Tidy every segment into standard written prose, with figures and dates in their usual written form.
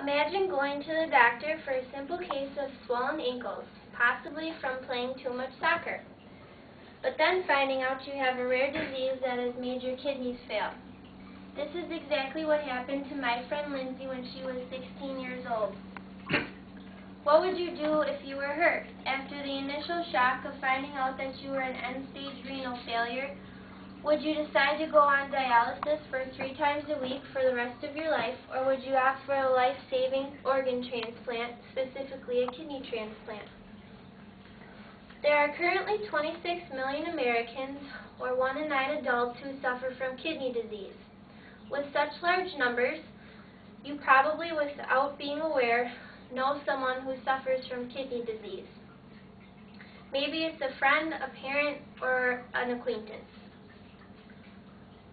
Imagine going to the doctor for a simple case of swollen ankles, possibly from playing too much soccer, but then finding out you have a rare disease that has made your kidneys fail. This is exactly what happened to my friend Lindsay when she was 16 years old. What would you do if you were her? After the initial shock of finding out that you were an end-stage renal failure, would you decide to go on dialysis for 3 times a week for the rest of your life, or would you opt for a life-saving organ transplant, specifically a kidney transplant? There are currently 26 million Americans, or 1 in 9 adults, who suffer from kidney disease. With such large numbers, you probably, without being aware, know someone who suffers from kidney disease. Maybe it's a friend, a parent, or an acquaintance.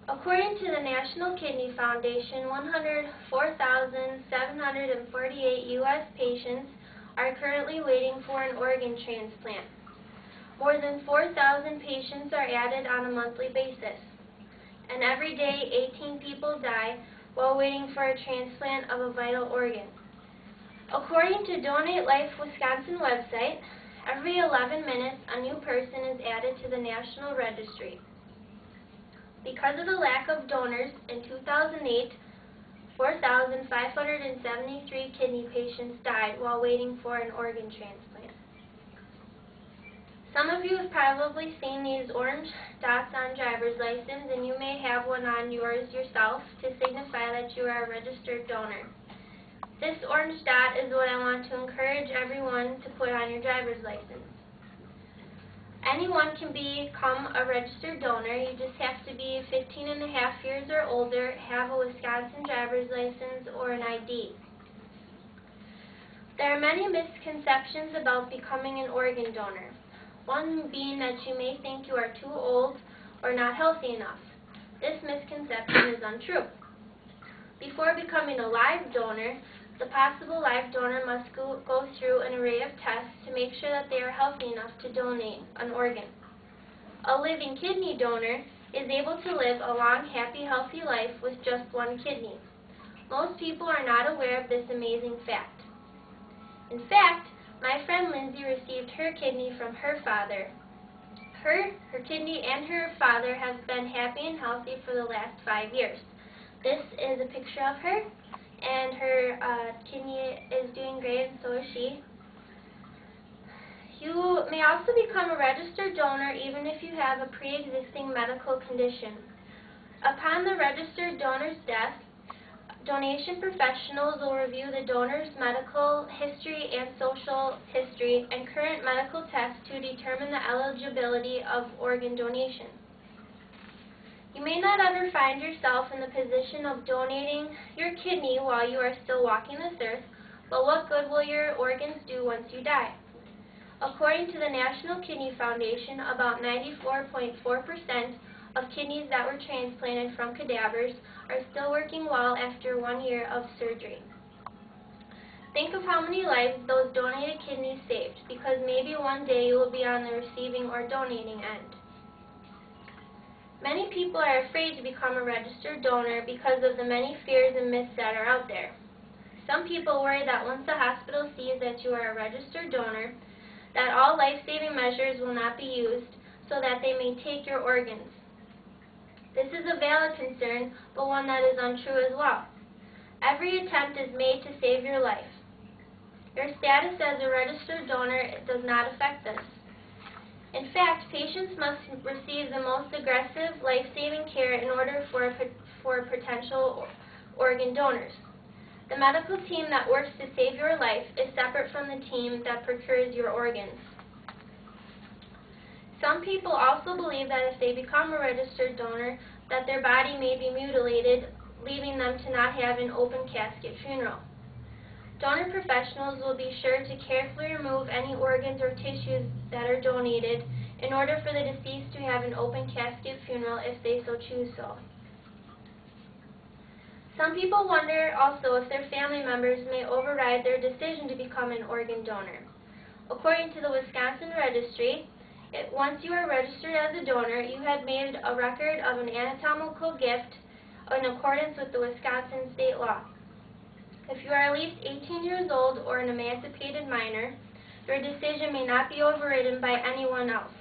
According to the National Kidney Foundation, 104,748 U.S. patients are currently waiting for an organ transplant. More than 4,000 patients are added on a monthly basis, and every day 18 people die while waiting for a transplant of a vital organ. According to Donate Life Wisconsin website, every 11 minutes a new person is added to the National Registry. Because of the lack of donors, in 2008, 4,573 kidney patients died while waiting for an organ transplant. Some of you have probably seen these orange dots on driver's license, and you may have one on yours yourself to signify that you are a registered donor. This orange dot is what I want to encourage everyone to put on your driver's license. Anyone can become a registered donor. You just have to be 15 and a half years or older, have a Wisconsin driver's license, or an ID. There are many misconceptions about becoming an organ donor. One being that you may think you are too old or not healthy enough. This misconception is untrue. Before becoming a live donor, the possible live donor must go through an array of tests to make sure that they are healthy enough to donate an organ. A living kidney donor is able to live a long, happy, healthy life with just one kidney. Most people are not aware of this amazing fact. In fact, my friend Lindsay received her kidney from her father. Her kidney and her father have been happy and healthy for the last 5 years. This is a picture of her, and her kidney is doing great, and so is she. You may also become a registered donor even if you have a pre-existing medical condition. Upon the registered donor's death, donation professionals will review the donor's medical history and social history and current medical tests to determine the eligibility of organ donation. You may not ever find yourself in the position of donating your kidney while you are still walking this earth, but what good will your organs do once you die? According to the National Kidney Foundation, about 94.4% of kidneys that were transplanted from cadavers are still working well after 1 year of surgery. Think of how many lives those donated kidneys saved, because maybe one day you will be on the receiving or donating end. Many people are afraid to become a registered donor because of the many fears and myths that are out there. Some people worry that once the hospital sees that you are a registered donor, that all life-saving measures will not be used so that they may take your organs. This is a valid concern, but one that is untrue as well. Every attempt is made to save your life. Your status as a registered donor does not affect this. In fact, patients must receive the most aggressive, life-saving care in order for potential organ donors. The medical team that works to save your life is separate from the team that procures your organs. Some people also believe that if they become a registered donor, that their body may be mutilated, leaving them to not have an open casket funeral. Donor professionals will be sure to carefully remove any organs or tissues that are donated in order for the deceased to have an open casket funeral if they so choose so. Some people wonder also if their family members may override their decision to become an organ donor. According to the Wisconsin Registry, once you are registered as a donor, you have made a record of an anatomical gift in accordance with the Wisconsin state law. If you are at least 18 years old or an emancipated minor, your decision may not be overridden by anyone else.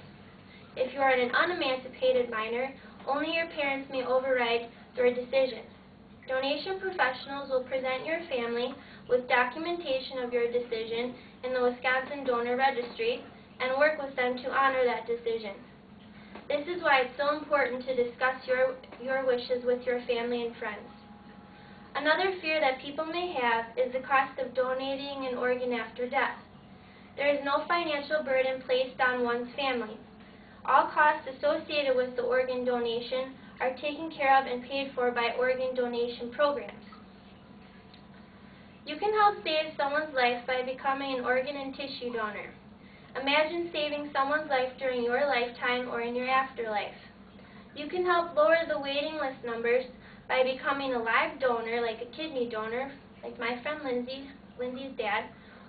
If you are an unemancipated minor, only your parents may override your decision. Donation professionals will present your family with documentation of your decision in the Wisconsin Donor Registry and work with them to honor that decision. This is why it's so important to discuss your wishes with your family and friends. Another fear that people may have is the cost of donating an organ after death. There is no financial burden placed on one's family. All costs associated with the organ donation are taken care of and paid for by organ donation programs. You can help save someone's life by becoming an organ and tissue donor. Imagine saving someone's life during your lifetime or in your afterlife. You can help lower the waiting list numbers by becoming a live donor, like a kidney donor, like my friend Lindsay's dad,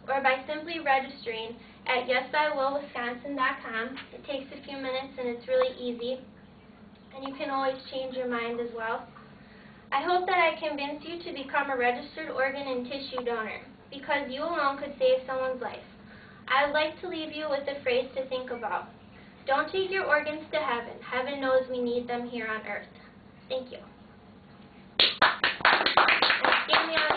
or by simply registering at yesiwillwisconsin.com. It takes a few minutes and it's really easy, and you can always change your mind as well. I hope that I convinced you to become a registered organ and tissue donor, because you alone could save someone's life. I would like to leave you with a phrase to think about. Don't take your organs to heaven. Heaven knows we need them here on earth. Thank you. And stand me on